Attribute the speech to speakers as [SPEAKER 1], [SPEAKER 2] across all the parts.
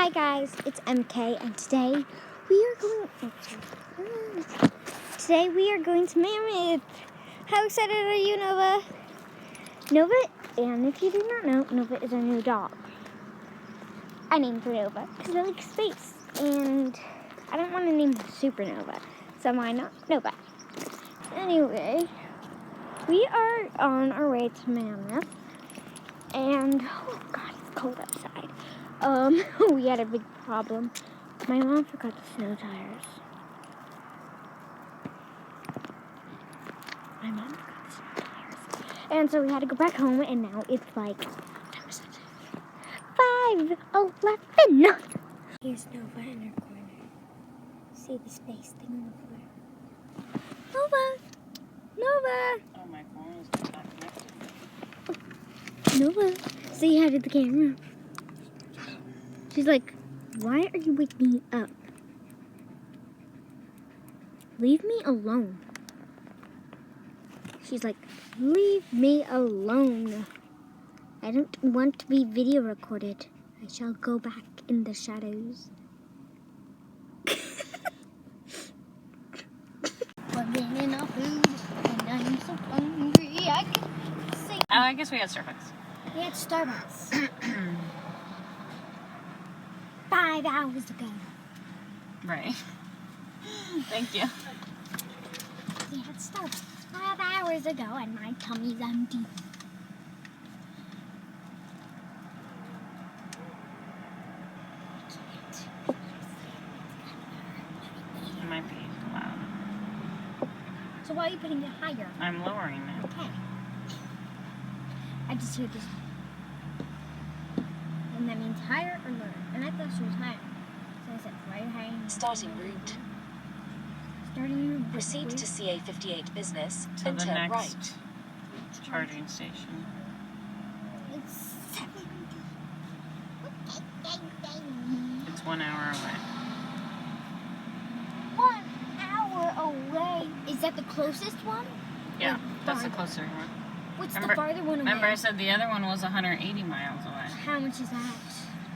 [SPEAKER 1] Hi guys, it's MK, and today we are going to Mammoth. How excited are you, Nova? Nova, and if you do not know, Nova is our new dog. I named her Nova because I like space, and I don't want to name her Supernova, so why not Nova? Anyway, we are on our way to Mammoth, and oh god, it's cold outside. We had a big problem. My mom forgot the snow tires. And so we had to go back home, and now it's like 5:11. Here's Nova in her corner. See the space thing on the floor. Nova!
[SPEAKER 2] Oh, my phone is not connected.
[SPEAKER 1] Nova! Say hi to the camera. She's like, why are you waking me up? Leave me alone. She's like, leave me alone. I don't want to be video recorded. I shall go back in the shadows. We're getting our food, and I'm so hungry. I can sing.
[SPEAKER 2] Oh, I guess we had Starbucks.
[SPEAKER 1] We had Starbucks. 5 hours ago.
[SPEAKER 2] Right. Thank you.
[SPEAKER 1] We had Starbucks 5 hours ago, and my tummy's empty.
[SPEAKER 2] It might be loud.
[SPEAKER 1] So why are you putting it higher?
[SPEAKER 2] I'm lowering it.
[SPEAKER 1] Okay. I just hear this. And that means higher or lower. And I thought she was higher. So I said, why are you higher?
[SPEAKER 3] Starting route.
[SPEAKER 1] Starting route.
[SPEAKER 3] Proceed to CA 58 business
[SPEAKER 2] To
[SPEAKER 3] and
[SPEAKER 2] the
[SPEAKER 3] turn
[SPEAKER 2] next
[SPEAKER 3] right.
[SPEAKER 2] charging station.
[SPEAKER 1] It's 70.
[SPEAKER 2] It's 1 hour away.
[SPEAKER 1] 1 hour away. Is that the closest one?
[SPEAKER 2] Yeah,
[SPEAKER 1] Or
[SPEAKER 2] that's the
[SPEAKER 1] farther?
[SPEAKER 2] closer one.
[SPEAKER 1] What's
[SPEAKER 2] Remember-
[SPEAKER 1] the farther one away?
[SPEAKER 2] Remember I said the other one was 180 miles away.
[SPEAKER 1] How much is that?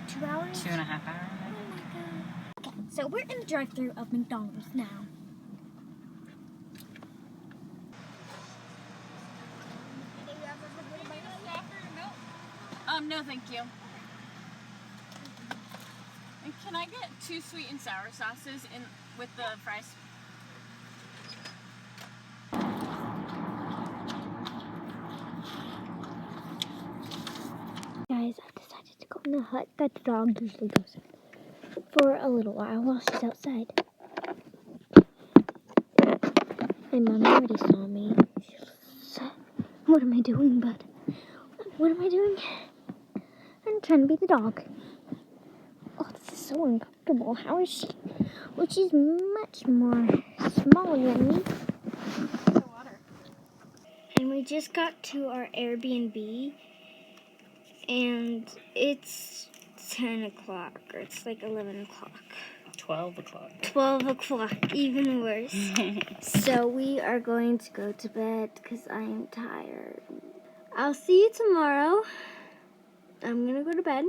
[SPEAKER 1] 2 hours?
[SPEAKER 2] 2.5 hours.
[SPEAKER 1] Oh my god. Okay, so we're in the drive-thru of McDonald's now.
[SPEAKER 2] No, thank you. And can I get 2 sweet and sour sauces in with the fries?
[SPEAKER 1] Guys, I've decided to go in the hut that the dog usually goes in for a little while she's outside. My mom already saw me. She's like, what am I doing, bud? What am I doing? I'm trying to be the dog. Oh, this is so uncomfortable. How is she? Well, she's much more smaller than me. And we just got to our Airbnb. And it's 10 o'clock, or it's like 11 o'clock.
[SPEAKER 2] 12 o'clock.
[SPEAKER 1] 12 o'clock, even worse. So we are going to go to bed because I am tired. I'll see you tomorrow. I'm going to go to bed.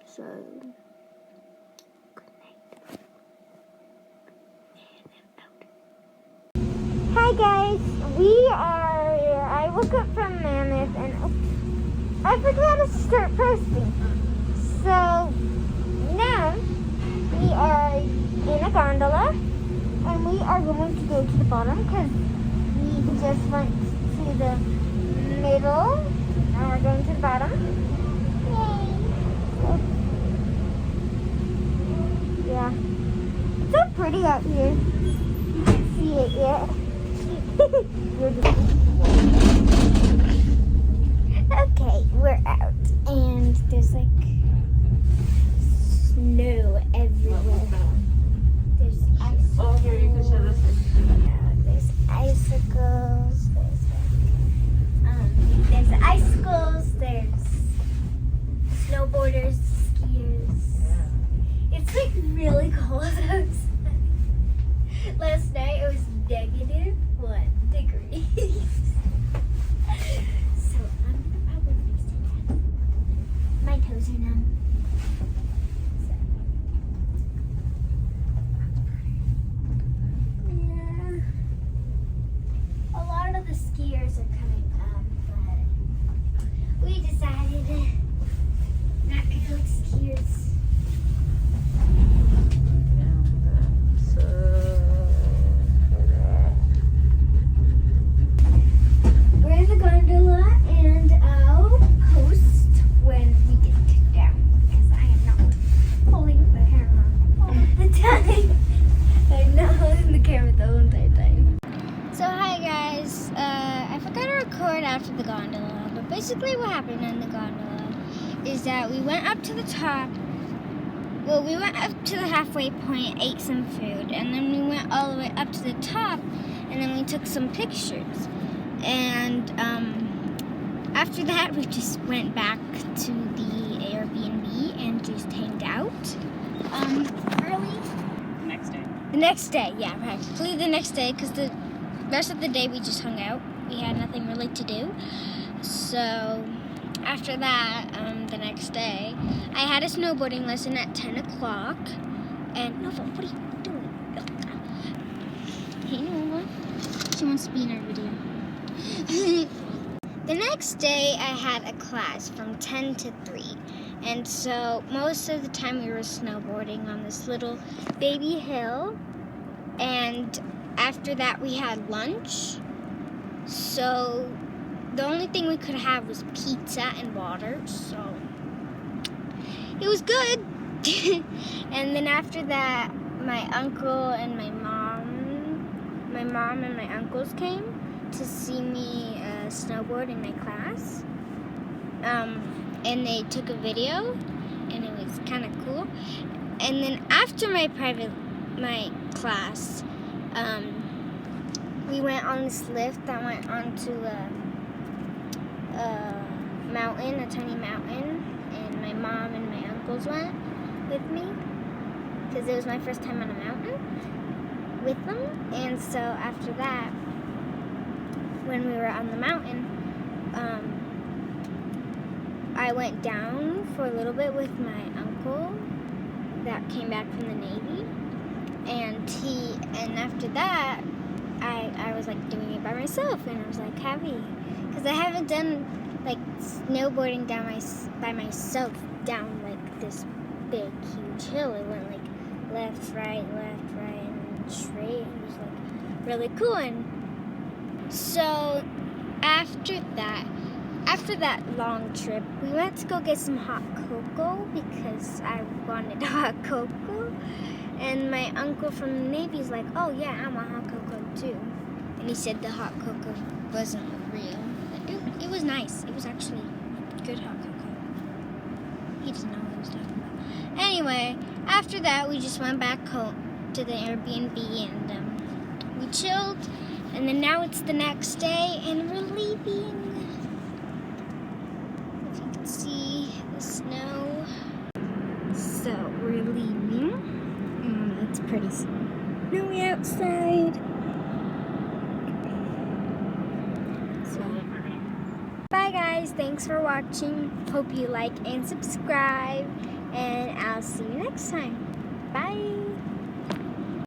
[SPEAKER 1] So, good night. Hi guys, I woke up from Mammoth and I forgot to start posting. So now we are in a gondola and we are going to go to the bottom because we just went to the middle. Now we're going to the bottom. Yay! Yeah. It's so pretty out here. You can't see it yet. Okay, we're out, and there's like snow everywhere. There's icicles.
[SPEAKER 2] Oh, here, you can show this.
[SPEAKER 1] Yeah, there's icicles. There's icicles. There's snowboarders, skiers. It's like really cold outside. Last night it was -1 degree. after the gondola. But basically what happened in the gondola is that we went up to the top. Well, we went up to the halfway point, ate some food, and then we went all the way up to the top, and then we took some pictures. And after that, we just went back to the Airbnb and just hanged out early.
[SPEAKER 2] The next day.
[SPEAKER 1] Yeah, practically the next day, because the rest of the day we just hung out. We had nothing really to do. So after that, the next day, I had a snowboarding lesson at 10 o'clock. And Nova, what are you doing? Hey, Nova. She wants to be in our video. The next day, I had a class from 10 to 3. And so most of the time we were snowboarding on this little baby hill. And after that, we had lunch. So the only thing we could have was pizza and water. So it was good. And then after that, my uncle and my mom and my uncles came to see me snowboard in my class. And they took a video, and it was kind of cool. And then after my class, we went on this lift that went onto a mountain, a tiny mountain, and my mom and my uncles went with me because it was my first time on a mountain with them. And so after that, when we were on the mountain, I went down for a little bit with my uncle that came back from the Navy, and after that, I was like doing it by myself, and I was like happy, because I haven't done like snowboarding by myself down like this big, huge hill. It went like left, right, and straight. It was like really cool. And so after that long trip, we went to go get some hot cocoa because I wanted hot cocoa. And my uncle from the Navy is like, oh yeah, I want hot cocoa too. And he said the hot cocoa wasn't real. But it was nice. It was actually good hot cocoa. He doesn't know what he was talking about. Anyway, after that, we just went back home to the Airbnb and we chilled. And then now it's the next day and we're leaving. If you can see the snow. So we're leaving. It's pretty snowy outside. So, bye guys. Thanks for watching. Hope you like and subscribe. And I'll see you next time. Bye.